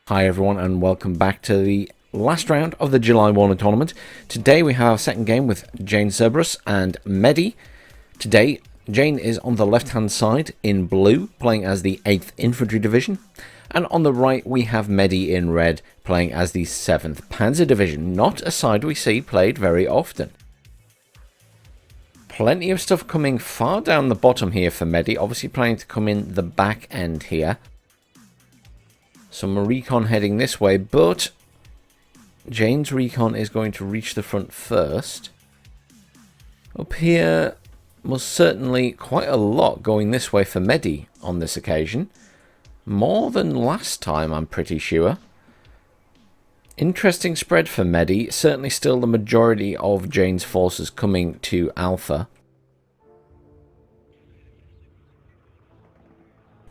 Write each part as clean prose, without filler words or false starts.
Hi everyone and welcome back to the last round of the July WARNO Tournament. Today we have our second game with JaneSRBRUS and Meddi. Today Jane is on the left hand side in blue, playing as the 8th Infantry Division, and on the right we have Meddi in red, playing as the 7th Panzer Division, not a side we see played very often. Plenty of stuff coming far down the bottom here for Meddi, obviously planning to come in the back end here. Some recon heading this way, but Jane's recon is going to reach the front first. Up here, most certainly quite a lot going this way for Meddi on this occasion. More than last time, I'm pretty sure. Interesting spread for Meddi. Certainly still the majority of Jane's forces coming to Alpha.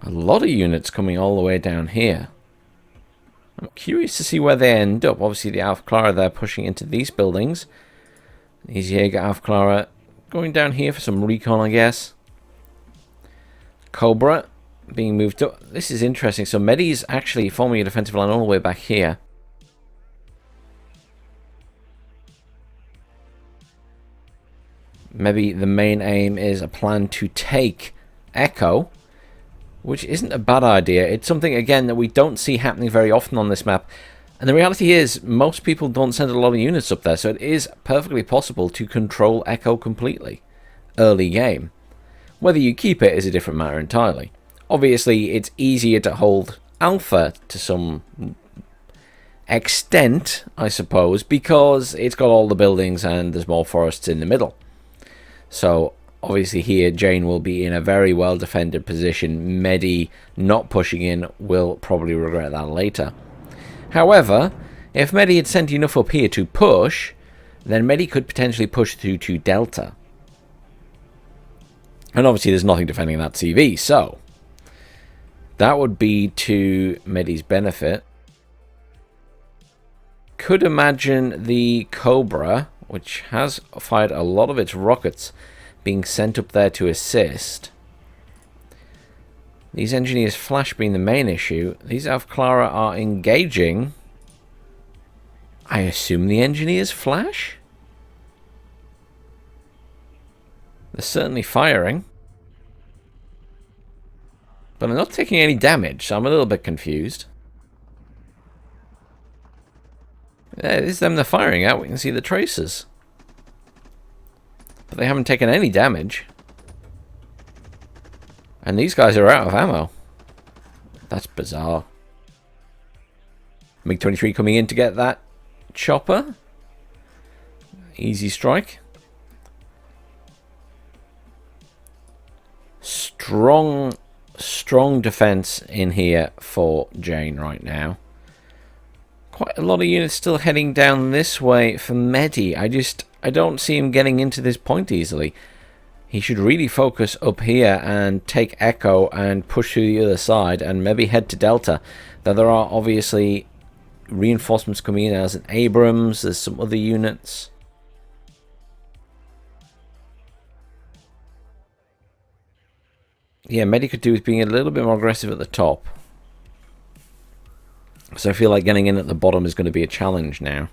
A lot of units coming all the way down here. I'm curious to see where they end up. Obviously the Alpha Clara, they're pushing into these buildings. These Jaeger Alpha Clara going down here for some recon, I guess. Cobra being moved up. This is interesting. So Meddi's actually forming a defensive line all the way back here. Maybe the main aim is a plan to take Echo, which isn't a bad idea. It's something, again, that we don't see happening very often on this map. And the reality is, most people don't send a lot of units up there, so it is perfectly possible to control Echo completely early game. Whether you keep it is a different matter entirely. Obviously, it's easier to hold Alpha to some extent, I suppose, because it's got all the buildings and there's more forests in the middle. So obviously here Jane will be in a very well defended position. Meddi not pushing in will probably regret that later. However, if Meddi had sent enough up here to push, then Meddi could potentially push through to Delta. And obviously there's nothing defending that CV, so that would be to Meddi's benefit. Could imagine the Cobra, which has fired a lot of its rockets, being sent up there to assist. These engineers flash being the main issue. These Alpha Clara are engaging. I assume the engineers flash? They're certainly firing. But they're not taking any damage, so I'm a little bit confused. Yeah, this is them they're firing at. We can see the traces. But they haven't taken any damage. And these guys are out of ammo. That's bizarre. MiG-23 coming in to get that chopper. Easy strike. Strong defense in here for Jane right now. Quite a lot of units still heading down this way for Meddi. I don't see him getting into this point easily. He should really focus up here and take Echo and push through the other side and maybe head to Delta. Though there are obviously reinforcements coming in as an Abrams. There's some other units. Yeah, Meddi could do with being a little bit more aggressive at the top. So I feel like getting in at the bottom is going to be a challenge now.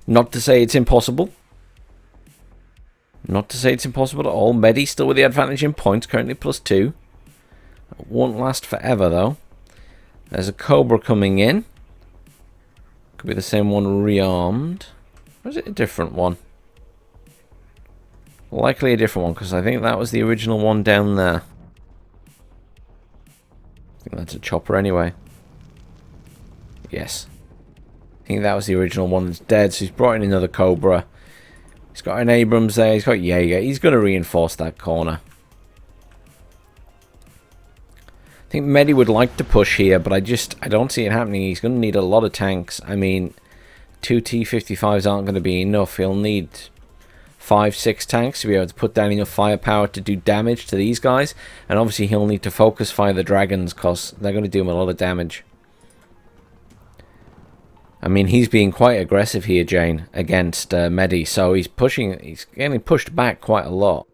Not to say it's impossible. Not to say it's impossible at all. Meddi still with the advantage in points, currently +2. It won't last forever though. There's a Cobra coming in. Could be the same one rearmed. Or is it a different one? Likely a different one, because I think that was the original one down there. I think that's a chopper anyway. Yes. I think that was the original one that's dead, so he's brought in another Cobra. He's got an Abrams there, he's got Jaeger. He's going to reinforce that corner. I think Meddi would like to push here, but I don't see it happening. He's going to need a lot of tanks. I mean, 2 T-55s aren't going to be enough. He'll need 5-6 tanks to be able to put down enough firepower to do damage to these guys. And obviously he'll need to focus fire the dragons, because they're going to do him a lot of damage. I mean, he's being quite aggressive here, Jane, against Meddi. So he's getting pushed back quite a lot.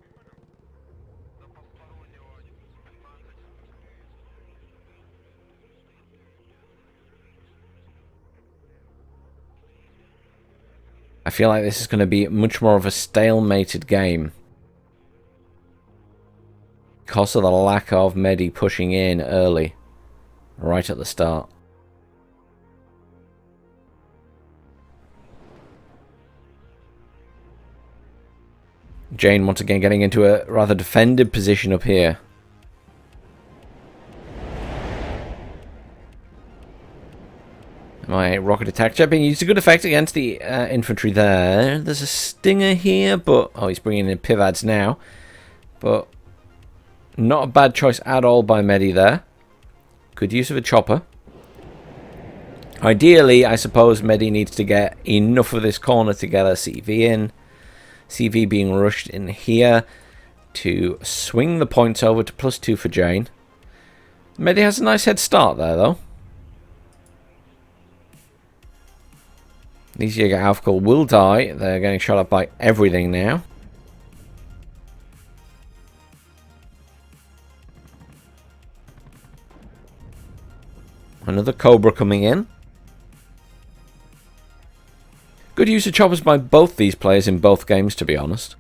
I feel like this is going to be much more of a stalemated game because of the lack of Meddi pushing in early, right at the start. Jane once again getting into a rather defended position up here. My rocket attack jet being used to good effect against the infantry there. There's a stinger here, but... oh, he's bringing in pivads now. But not a bad choice at all by Meddi there. Good use of a chopper. Ideally, I suppose Meddi needs to get enough of this corner to get a CV in. CV being rushed in here to swing the points over to +2 for Jane. Meddi has a nice head start there, though. These Jäger Aufkall will die. They're getting shot up by everything now. Another Cobra coming in. Good use of choppers by both these players in both games, to be honest.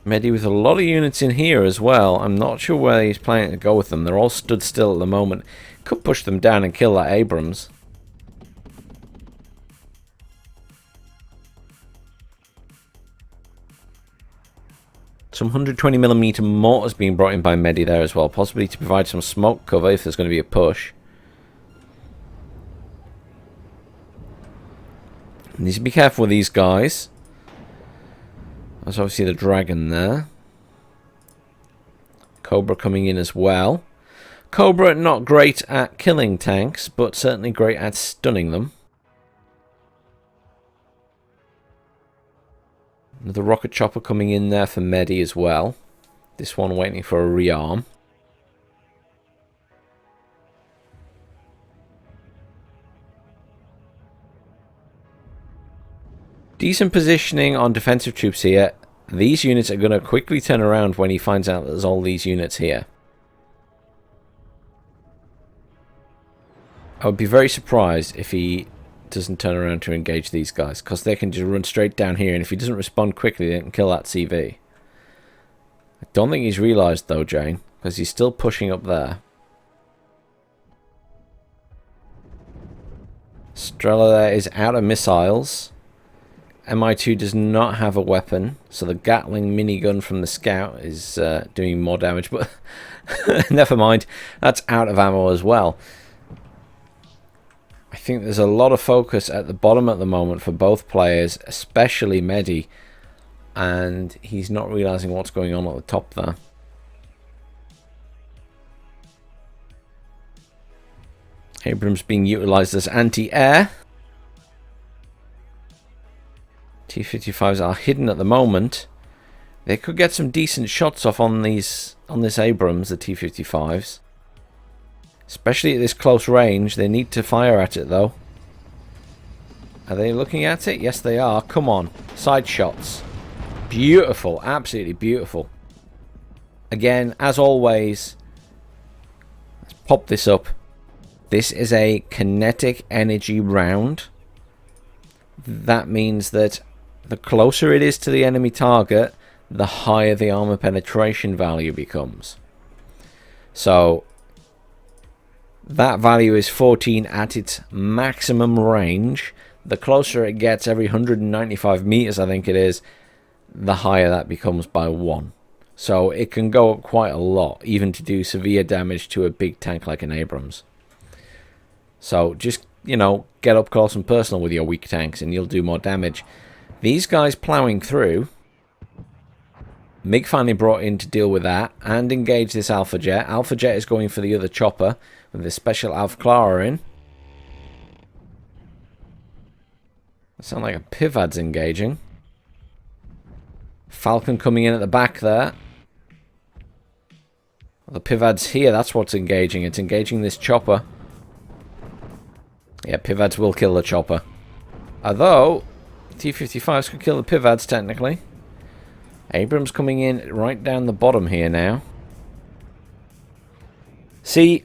Meddi with a lot of units in here as well. I'm not sure where he's planning to go with them. They're all stood still at the moment. Could push them down and kill that Abrams. Some 120mm mortars being brought in by Meddi there as well. Possibly to provide some smoke cover if there's going to be a push. Need to be careful with these guys. There's obviously the dragon there. Cobra coming in as well. Cobra not great at killing tanks, but certainly great at stunning them. Another rocket chopper coming in there for Meddi as well. This one waiting for a rearm. Decent positioning on defensive troops here. These units are going to quickly turn around when he finds out that there's all these units here. I would be very surprised if he doesn't turn around to engage these guys, because they can just run straight down here, and if he doesn't respond quickly, they can kill that CV. I don't think he's realised though, Jane, because he's still pushing up there. Strela there is out of missiles. MI2 does not have a weapon, so the Gatling minigun from the scout is doing more damage, but never mind, that's out of ammo as well. I think there's a lot of focus at the bottom at the moment for both players, especially Meddi, and he's not realising what's going on at the top there. Abrams being utilised as anti-air. T-55s are hidden at the moment. They could get some decent shots off on this Abrams, the T-55s. Especially at this close range. They need to fire at it though. Are they looking at it? Yes they are. Come on. Side shots. Beautiful. Absolutely beautiful. Again, as always, let's pop this up. This is a kinetic energy round. That means that the closer it is to the enemy target, the higher the armor penetration value becomes. So that value is 14 at its maximum range. The closer it gets, every 195 meters I think it is, the higher that becomes by 1. So it can go up quite a lot, even to do severe damage to a big tank like an Abrams. So just, you know, get up close and personal with your weak tanks and you'll do more damage. These guys ploughing through. MiG finally brought in to deal with that and engage this Alpha Jet. Alpha Jet is going for the other chopper with the special Aufklärer in. That sounds like a Pivad's engaging. Falcon coming in at the back there. The Pivad's here, that's what's engaging. It's engaging this chopper. Yeah, Pivads will kill the chopper. Although, T-55s could kill the Pivads technically. Abrams coming in right down the bottom here now. See,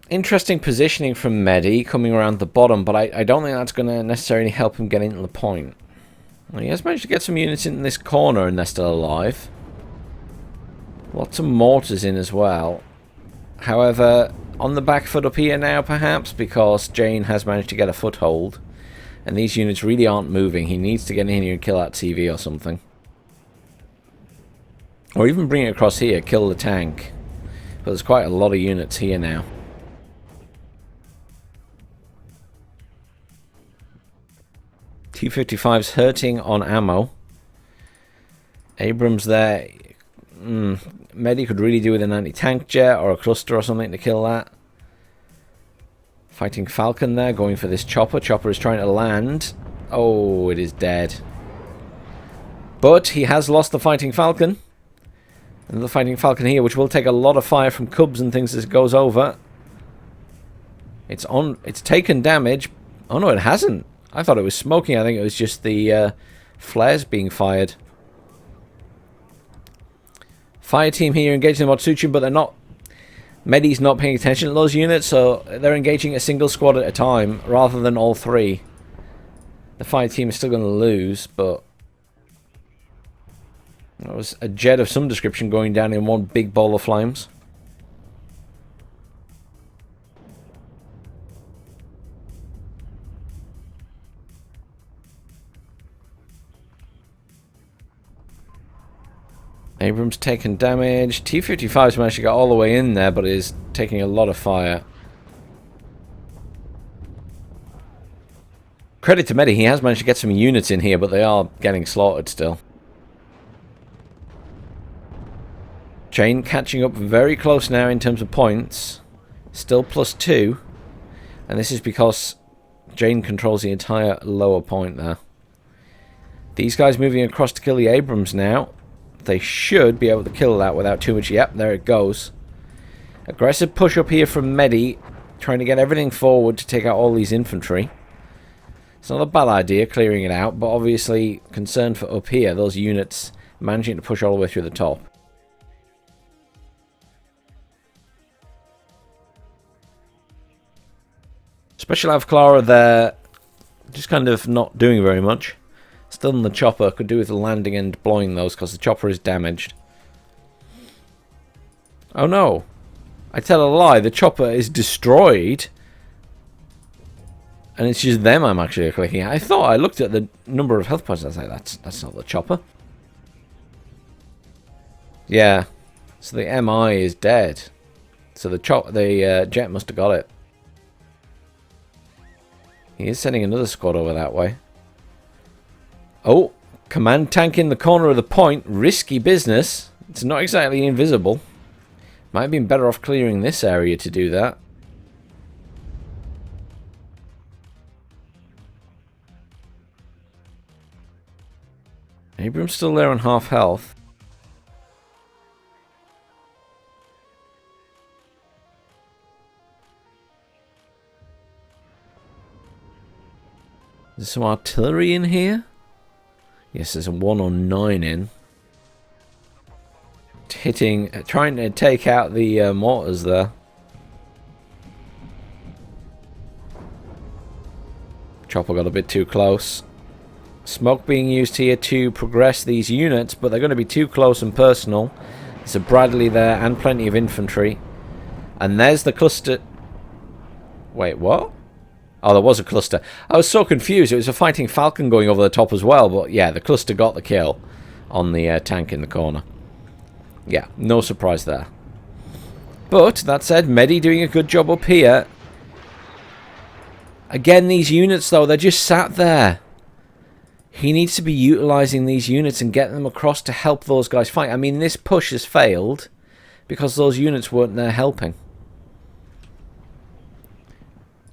interesting positioning from Meddi coming around the bottom, but I don't think that's going to necessarily help him get into the point. Well, he has managed to get some units in this corner and they're still alive. Lots of mortars in as well. However, on the back foot up here now, perhaps, because Jane has managed to get a foothold. And these units really aren't moving. He needs to get in here and kill that TV or something. Or even bring it across here, kill the tank. But there's quite a lot of units here now. T-55's hurting on ammo. Abrams there. Meddi could really do with an anti-tank jet or a cluster or something to kill that. Fighting Falcon there, going for this chopper. Chopper is trying to land. Oh, it is dead. But he has lost the Fighting Falcon. Another Fighting Falcon here, which will take a lot of fire from Cubs and things as it goes over. It's taken damage. Oh no, it hasn't. I thought it was smoking. I think it was just the flares being fired. Fire team here engaging the Motsuchin, but they're not. Meddi's not paying attention to those units, so they're engaging a single squad at a time rather than all three. The fire team is still going to lose, but that was a jet of some description going down in one big ball of flames. Abrams taking damage. T-55's managed to get all the way in there, but is taking a lot of fire. Credit to Meddi, he has managed to get some units in here, but they are getting slaughtered still. Jane catching up very close now in terms of points. Still +2. And this is because Jane controls the entire lower point there. These guys moving across to kill the Abrams now. They should be able to kill that without too much. Yep, there it goes. Aggressive push up here from Meddi, trying to get everything forward to take out all these infantry. It's not a bad idea clearing it out, but obviously concerned for up here, those units managing to push all the way through the top. Special Av Clara there, just kind of not doing very much. Still in the chopper, could do with landing and deploying those because the chopper is damaged. Oh no, I tell a lie, the chopper is destroyed. And it's just them I'm actually clicking at. I thought I looked at the number of health points, I was like, that's not the chopper. Yeah, so the MI is dead. So the jet must have got it. He is sending another squad over that way. Oh, command tank in the corner of the point. Risky business. It's not exactly invisible. Might have been better off clearing this area to do that. Abrams still there on half health. There's some artillery in here. Yes, there's a 109 in. Trying to take out the mortars there. Chopper got a bit too close. Smoke being used here to progress these units, but they're going to be too close and personal. There's a Bradley there and plenty of infantry. And there's the cluster. Wait, what? Oh, there was a cluster. I was so confused. It was a Fighting Falcon going over the top as well. But yeah, the cluster got the kill on the tank in the corner. Yeah, no surprise there. But, that said, Meddi doing a good job up here. Again, these units, though, they're just sat there. He needs to be utilising these units and getting them across to help those guys fight. I mean, this push has failed because those units weren't there helping.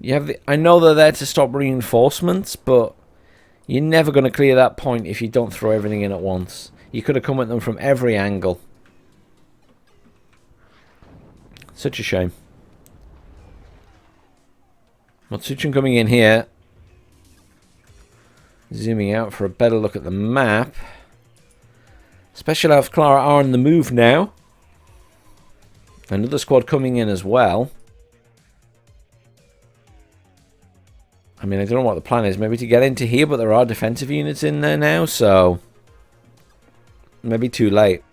You have I know they're there to stop reinforcements, but you're never going to clear that point if you don't throw everything in at once. You could have come at them from every angle. Such a shame. Motsuchin coming in here. Zooming out for a better look at the map. Special Av Clara are on the move now. Another squad coming in as well. I mean, I don't know what the plan is. Maybe to get into here, but there are defensive units in there now, so maybe too late.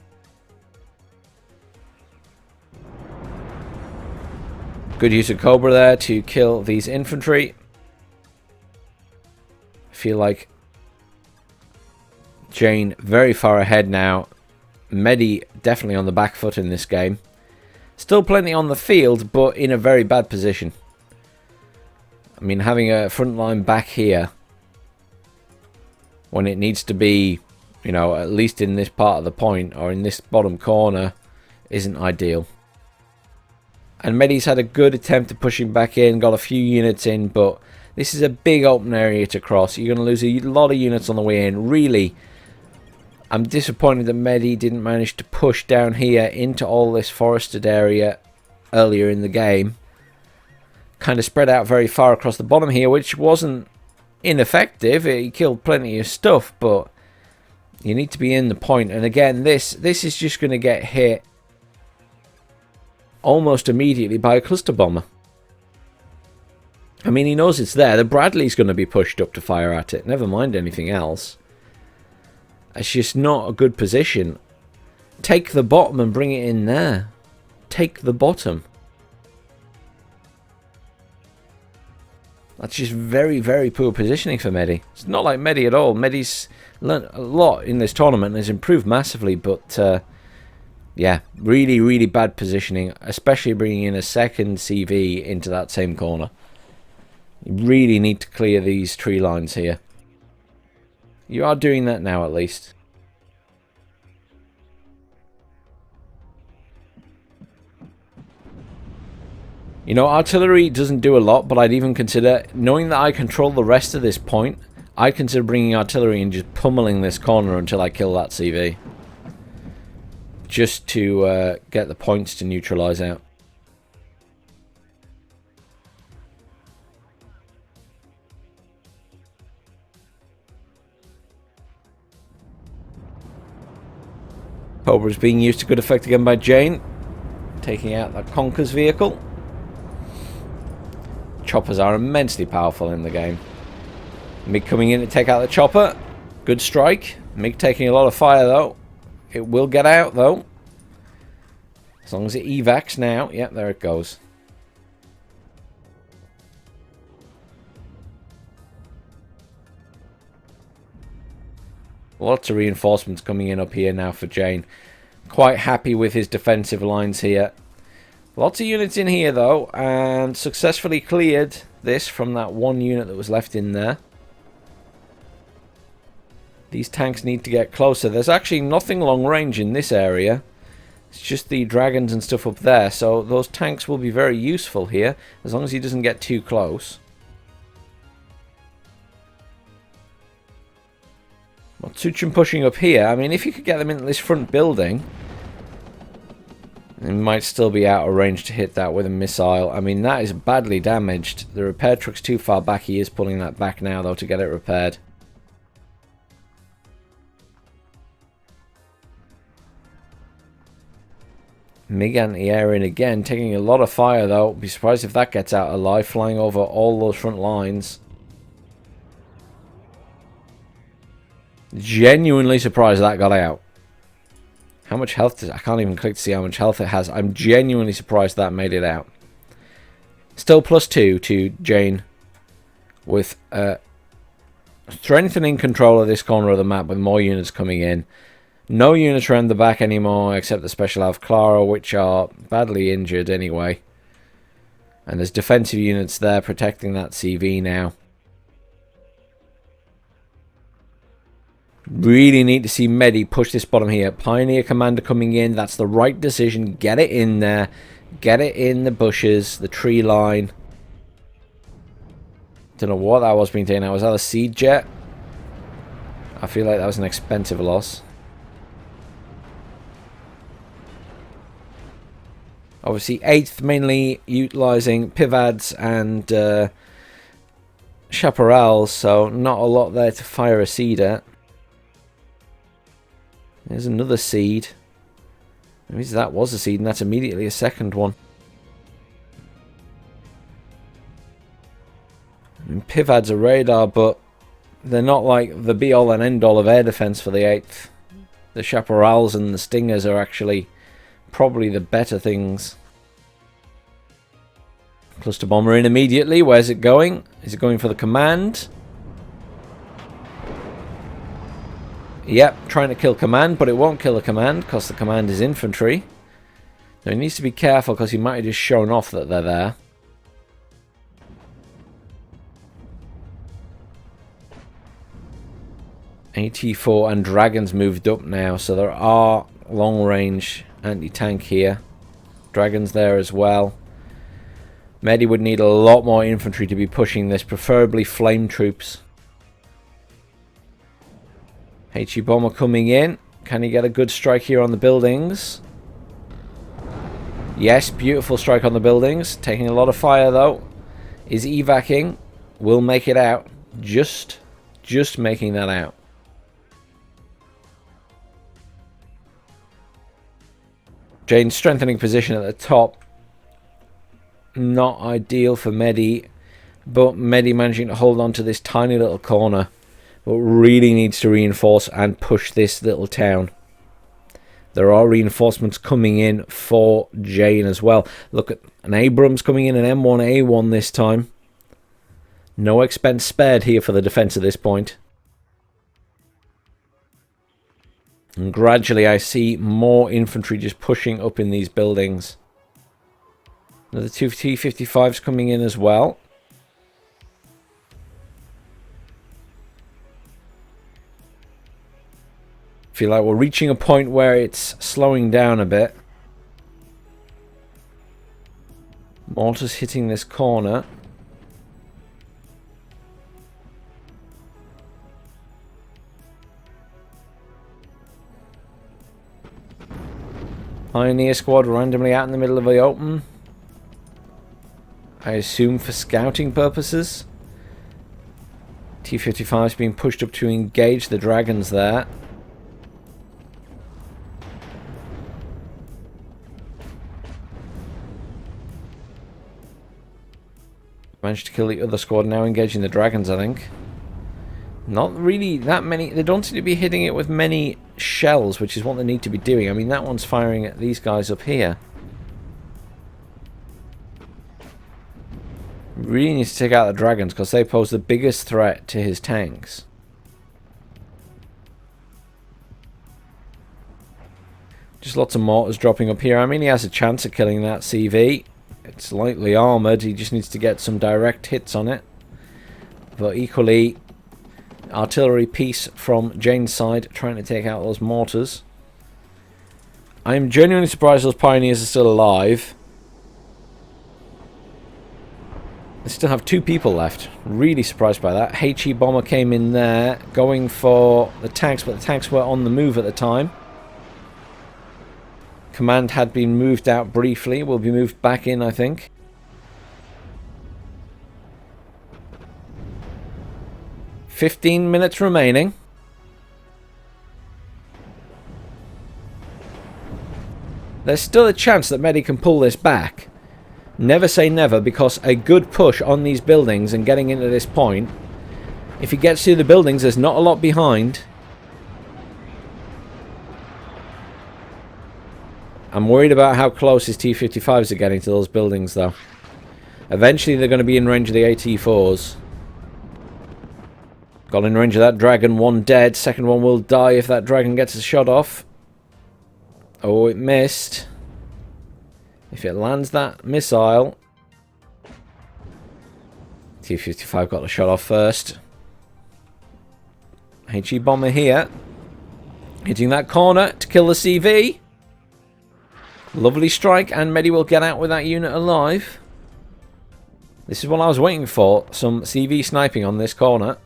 Good use of Cobra there to kill these infantry. I feel like Jane very far ahead now. Meddi definitely on the back foot in this game. Still plenty on the field, but in a very bad position. I mean, having a front line back here when it needs to be, you know, at least in this part of the point or in this bottom corner isn't ideal. And Meddi's had a good attempt at pushing back in, got a few units in, but this is a big open area to cross. You're going to lose a lot of units on the way in. Really, I'm disappointed that Meddi didn't manage to push down here into all this forested area earlier in the game. Kind of spread out very far across the bottom here, which wasn't ineffective. He killed plenty of stuff, but you need to be in the point. And again, this is just going to get hit almost immediately by a cluster bomber. I mean, he knows it's there. The Bradley's going to be pushed up to fire at it. Never mind anything else. It's just not a good position. Take the bottom and bring it in there. Take the bottom. That's just very, very poor positioning for Meddi. It's not like Meddi at all. Meddi's learned a lot in this tournament and has improved massively, but yeah, really, really bad positioning, especially bringing in a second CV into that same corner. You really need to clear these tree lines here. You are doing that now, at least. You know, artillery doesn't do a lot, but I'd even consider, knowing that I control the rest of this point, I'd consider bringing artillery and just pummeling this corner until I kill that CV. Just to get the points to neutralise out. Cobra is being used to good effect again by Jane. Taking out that Conker's vehicle. Choppers are immensely powerful in the game. MiG coming in to take out the chopper. Good strike. MiG taking a lot of fire though. It will get out though. As long as it evacs now. Yep, there it goes. Lots of reinforcements coming in up here now for Jane. Quite happy with his defensive lines here. Lots of units in here though, and successfully cleared this from that one unit that was left in there. These tanks need to get closer. There's actually nothing long range in this area. It's just the dragons and stuff up there, so those tanks will be very useful here, as long as he doesn't get too close. Matsuchin pushing up here. I mean, if you could get them into this front building, it might still be out of range to hit that with a missile. I mean, that is badly damaged. The repair truck's too far back. He is pulling that back now, though, to get it repaired. MiG anti-air in again, taking a lot of fire, though. Be surprised if that gets out alive, flying over all those front lines. Genuinely surprised that got out. How much health does... I can't even click to see how much health it has. I'm genuinely surprised that made it out. Still +2 to Jane. With strengthening control of this corner of the map with more units coming in. No units around the back anymore except the Special Alf Clara, which are badly injured anyway. And there's defensive units there protecting that CV now. Really need to see Meddi push this bottom here. Pioneer Commander coming in. That's the right decision. Get it in there. Get it in the bushes, the tree line. Don't know what that was being taken out. Was that a seed jet? I feel like that was an expensive loss. Obviously, 8th mainly utilising Pivads and Chaparrals, so not a lot there to fire a seed at. There's another seed. Maybe that was a seed, and that's immediately a second one. I mean, Piv adds a radar, but they're not like the be-all and end-all of air defense for the 8th. The Chaparrals and the Stingers are actually probably the better things. Cluster bomber in immediately. Where's it going? Is it going for the command? Yep, trying to kill command, but it won't kill the command because the command is infantry. Now he needs to be careful because he might have just shown off that they're there. AT4 and Dragons moved up now, so there are long-range anti-tank here. Dragons there as well. Meddi would need a lot more infantry to be pushing this, preferably flame troops. HE bomber coming in. Can he get a good strike here on the buildings? Yes, beautiful strike on the buildings. Taking a lot of fire though. Is evacing. Will make it out. Just making that out. Jane strengthening position at the top. Not ideal for Meddi, but Meddi managing to hold on to this tiny little corner, but really needs to reinforce and push this little town. There are reinforcements coming in for Jane as well. Look at an Abrams coming in, an M1A1 this time. No expense spared here for the defense at this point. And gradually I see more infantry just pushing up in these buildings. Another 2 T-55s coming in as well. Feel like we're reaching a point where it's slowing down a bit. Mortars hitting this corner. Pioneer squad randomly out in the middle of the open. I assume for scouting purposes. T-55 is being pushed up to engage the dragons there. Managed to kill the other squad, now engaging the dragons, I think. Not really that many. They don't seem to be hitting it with many shells, which is what they need to be doing. I mean, that one's firing at these guys up here. Really needs to take out the dragons because they pose the biggest threat to his tanks. Just lots of mortars dropping up here. I mean, he has a chance of killing that CV. It's lightly armoured. He just needs to get some direct hits on it. But equally, artillery piece from Jane's side trying to take out those mortars. I'm genuinely surprised those pioneers are still alive. They still have 2 people left. Really surprised by that. HE bomber came in there going for the tanks, but the tanks were on the move at the time. Command had been moved out briefly. Will be moved back in, I think. "15 minutes remaining. There's still a chance that Meddi can pull this back. Never say never, because a good push on these buildings and getting into this point, if he gets through the buildings, there's not a lot behind. I'm worried about how close his T-55s are getting to those buildings, though. Eventually, they're going to be in range of the AT-4s. Got in range of that dragon. 1 dead. Second one will die if that dragon gets a shot off. Oh, it missed. If it lands that missile... T-55 got the shot off first. HE bomber here. Hitting that corner to kill the CV. Lovely strike, and Meddi will get out with that unit alive. This is what I was waiting for. Some CV sniping on this corner.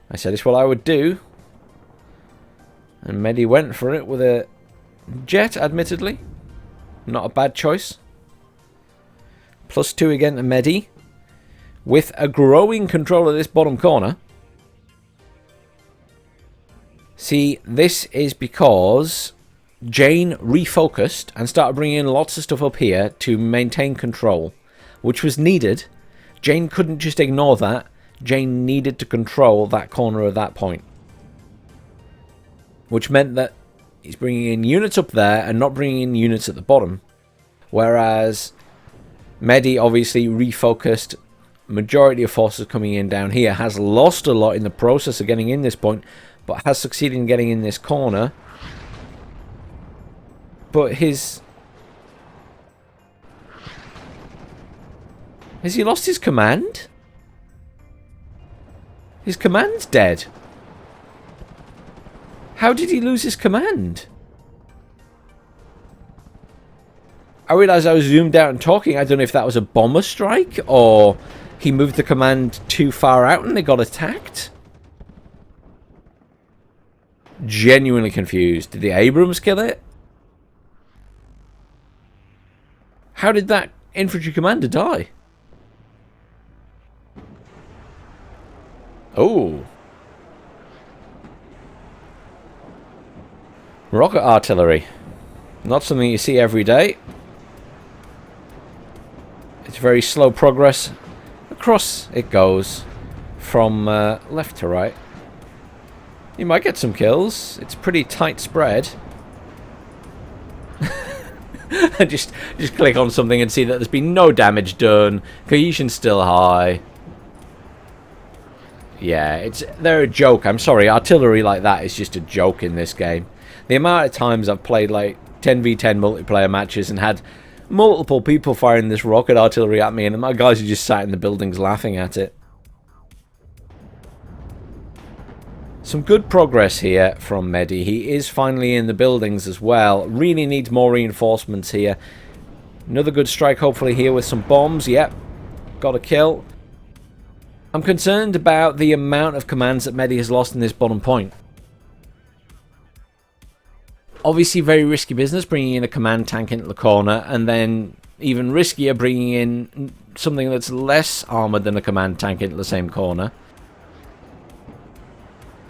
I said it's what I would do. And Meddi went for it with a jet, admittedly. Not a bad choice. +2 again to Meddi. With a growing control of this bottom corner. See, this is because Jane refocused and started bringing in lots of stuff up here to maintain control, which was needed. Jane couldn't just ignore that. Jane needed to control that corner of that point, which meant that he's bringing in units up there and not bringing in units at the bottom. Whereas Meddi obviously refocused, majority of forces coming in down here, has lost a lot in the process of getting in this point, but has succeeded in getting in this corner. But has he lost his command? His command's dead. How did he lose his command? I realised I was zoomed out and talking. I don't know if that was a bomber strike or he moved the command too far out and they got attacked. Genuinely confused. Did the Abrams kill it? How did that infantry commander die? Oh. Rocket artillery. Not something you see every day. It's very slow progress. Across it goes from left to right. You might get some kills. It's pretty tight spread. just click on something and see that there's been no damage done. Cohesion's still high. Yeah, they're a joke. I'm sorry, artillery like that is just a joke in this game. The amount of times I've played like 10v10 multiplayer matches and had multiple people firing this rocket artillery at me, and my guys are just sat in the buildings laughing at it. Some good progress here from Meddi. He is finally in the buildings as well. Really needs more reinforcements here. Another good strike hopefully here with some bombs. Yep, got a kill. I'm concerned about the amount of commands that Meddi has lost in this bottom point. Obviously very risky business bringing in a command tank into the corner, and then even riskier bringing in something that's less armoured than a command tank into the same corner.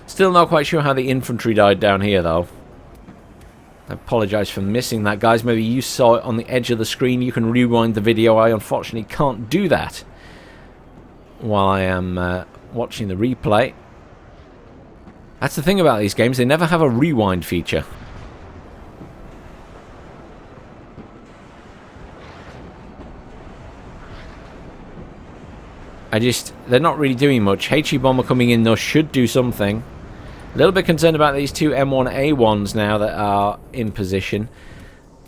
Still not quite sure how the infantry died down here though. I apologise for missing that, guys. Maybe you saw it on the edge of the screen. You can rewind the video. I unfortunately can't do that while I am watching the replay. That's the thing about these games. They never have a rewind feature. They're not really doing much. HE bomber coming in though should do something. A little bit concerned about these two M1A1s now that are in position.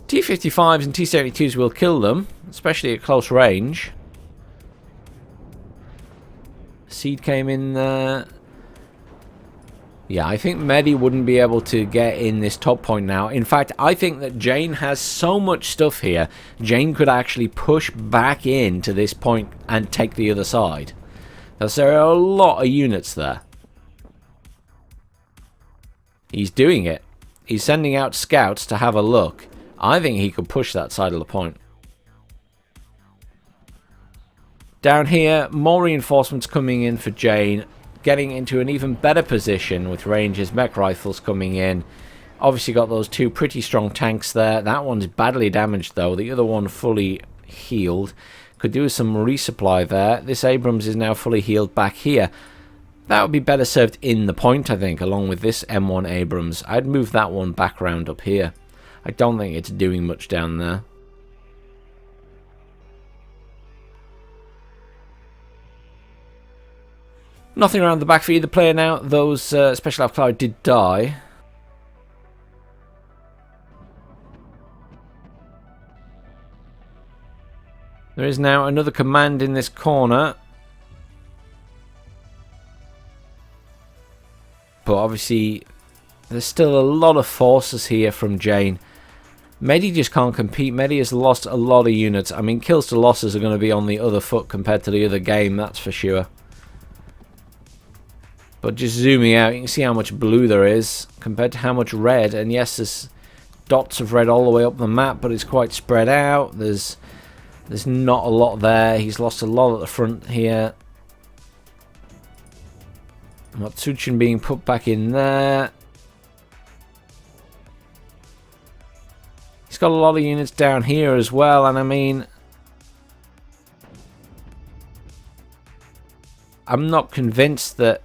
T-55s and T-72s will kill them, especially at close range. Seed came in there. Yeah, I think Meddi wouldn't be able to get in this top point now. In fact, I think that Jane has so much stuff here. Jane could actually push back into this point and take the other side. Because there are a lot of units there. He's doing it. He's sending out scouts to have a look. I think he could push that side of the point. Down here, more reinforcements coming in for Jane. Getting into an even better position with Rangers, mech rifles coming in. Obviously got those two pretty strong tanks there. That one's badly damaged though. The other one fully healed. Could do with some resupply there. This Abrams is now fully healed back here. That would be better served in the point, I think, along with this M1 Abrams. I'd move that one back round up here. I don't think it's doing much down there. Nothing around the back for either player now. Those special artillery did die. There is now another command in this corner. But obviously, there's still a lot of forces here from Jane. Meddi just can't compete. Meddi has lost a lot of units. I mean, kills to losses are going to be on the other foot compared to the other game, that's for sure. But just zooming out, you can see how much blue there is compared to how much red. And yes, there's dots of red all the way up the map, but it's quite spread out. There's not a lot there. He's lost a lot at the front here. Matsuchin being put back in there. He's got a lot of units down here as well, and I mean, I'm not convinced that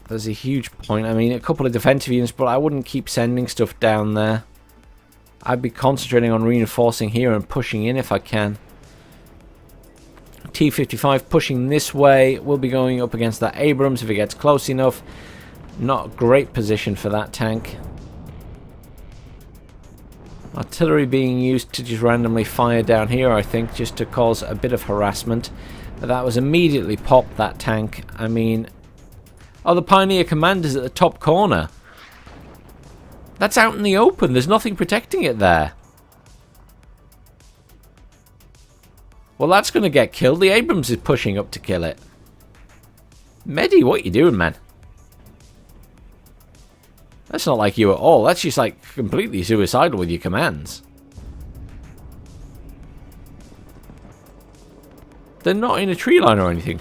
there's a huge point. I mean, a couple of defensive units, but I wouldn't keep sending stuff down there. I'd be concentrating on reinforcing here and pushing in if I can. T-55 pushing this way. We'll be going up against that Abrams if it gets close enough. Not a great position for that tank. Artillery being used to just randomly fire down here, I think, just to cause a bit of harassment. But that was immediately popped, that tank. I mean... Oh, the Pioneer Commander's at the top corner. That's out in the open. There's nothing protecting it there. Well, that's going to get killed. The Abrams is pushing up to kill it. Meddi, what you doing, man? That's not like you at all. That's just like completely suicidal with your commands. They're not in a tree line or anything.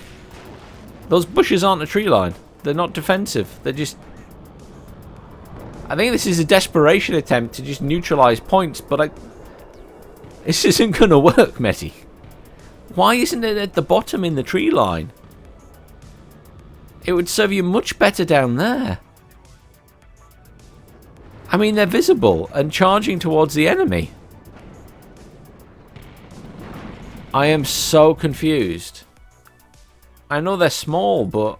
Those bushes aren't a tree line. They're not defensive. They're just... I think this is a desperation attempt to just neutralize points, but this isn't going to work, Meddi. Why isn't it at the bottom in the tree line? It would serve you much better down there. I mean, they're visible and charging towards the enemy. I am so confused. I know they're small, but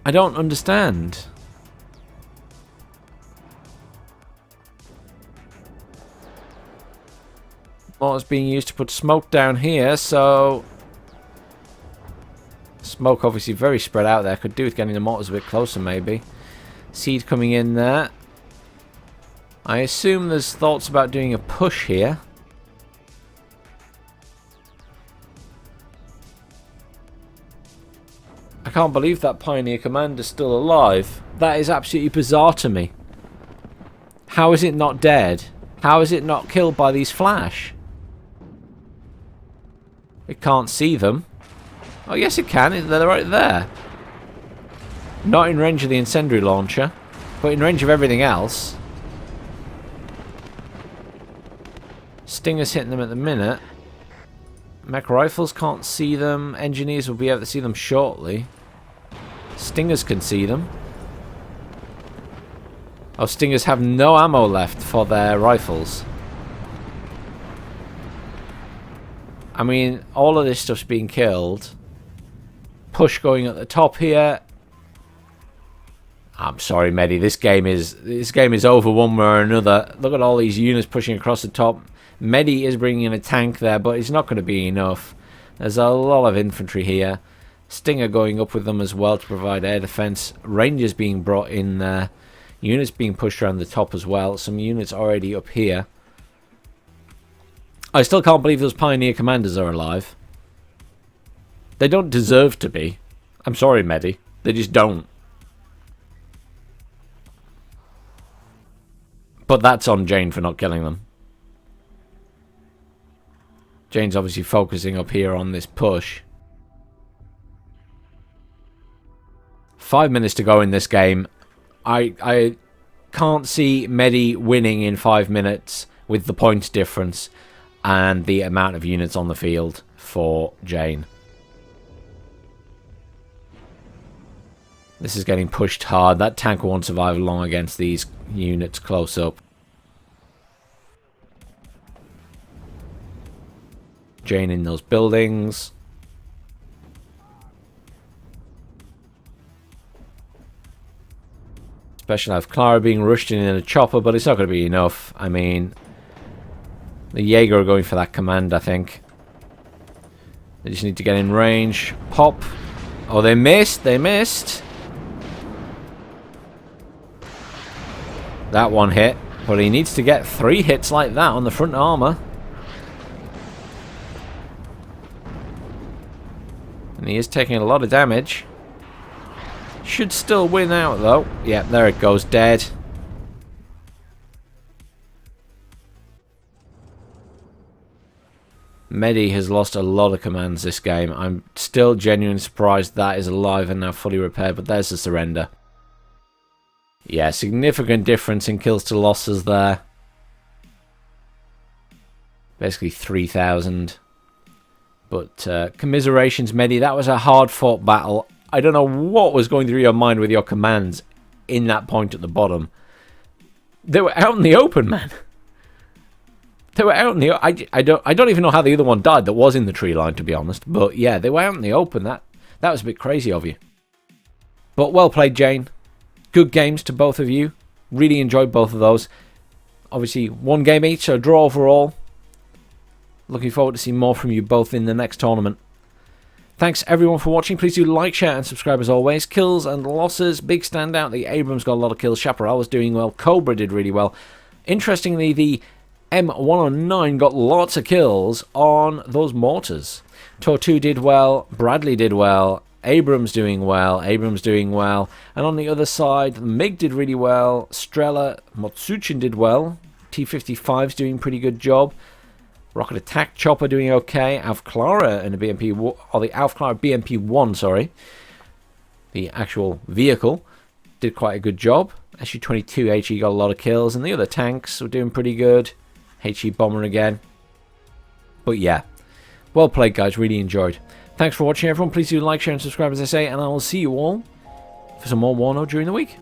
I don't understand. Mortar's being used to put smoke down here, so... Smoke obviously very spread out there. Could do with getting the mortars a bit closer, maybe. Seed coming in there. I assume there's thoughts about doing a push here. I can't believe that Pioneer Commander's still alive. That is absolutely bizarre to me. How is it not dead? How is it not killed by these flash? It can't see them. Oh, yes it can. They're right there. Not in range of the incendiary launcher, but in range of everything else. Stinger's hitting them at the minute. Mech rifles can't see them. Engineers will be able to see them shortly. Stingers can see them. Oh, Stingers have no ammo left for their rifles. I mean, all of this stuff's being killed. Push going at the top here. I'm sorry, Meddi. This game is over one way or another. Look at all these units pushing across the top. Meddi is bringing in a tank there, but it's not going to be enough. There's a lot of infantry here. Stinger going up with them as well to provide air defense. Rangers being brought in there. Units being pushed around the top as well. Some units already up here. I still can't believe those Pioneer Commanders are alive. They don't deserve to be. I'm sorry, Meddi. They just don't. But that's on Jane for not killing them. Jane's obviously focusing up here on this push. 5 minutes to go in this game. I can't see Meddi winning in 5 minutes with the points difference and the amount of units on the field for Jane. This is getting pushed hard. That tank won't survive long against these units close up. Jane in those buildings. Special have Clara being rushed in a chopper, but it's not going to be enough. I mean, the Jaeger are going for that command, I think. They just need to get in range. Pop. Oh, they missed. They missed. That one hit, but he needs to get 3 hits like that on the front armor. And he is taking a lot of damage. Should still win out though. Yeah, there it goes, dead. Meddi has lost a lot of commands this game. I'm still genuinely surprised that is alive and now fully repaired, but there's the surrender. Yeah, significant difference in kills to losses there. Basically 3,000. But commiserations, Meddi. That was a hard-fought battle. I don't know what was going through your mind with your commands in that point at the bottom. They were out in the open, man. They were out in the... I don't even know how the other one died that was in the tree line, to be honest. But yeah, they were out in the open. That was a bit crazy of you. But well played, Jane. Good games to both of you. Really enjoyed both of those. Obviously, one game each, so a draw overall. Looking forward to seeing more from you both in the next tournament. Thanks everyone for watching. Please do like, share and subscribe as always. Kills and losses. Big standout. The Abrams got a lot of kills. Chaparral was doing well. Cobra did really well. Interestingly, the M109 got lots of kills on those mortars. Tortu did well. Bradley did well. Abrams doing well. Abrams doing well. And on the other side, MiG did really well. Strela, Motsuchin did well. T-55's doing a pretty good job. Rocket Attack Chopper doing okay. Alf Clara and the BMP, or the Alf Clara BMP-1, sorry. The actual vehicle did quite a good job. SU-22 HE got a lot of kills, and the other tanks were doing pretty good. HE Bomber again. But yeah, well played, guys. Really enjoyed. Thanks for watching, everyone. Please do like, share, and subscribe, as I say, and I will see you all for some more Warno during the week.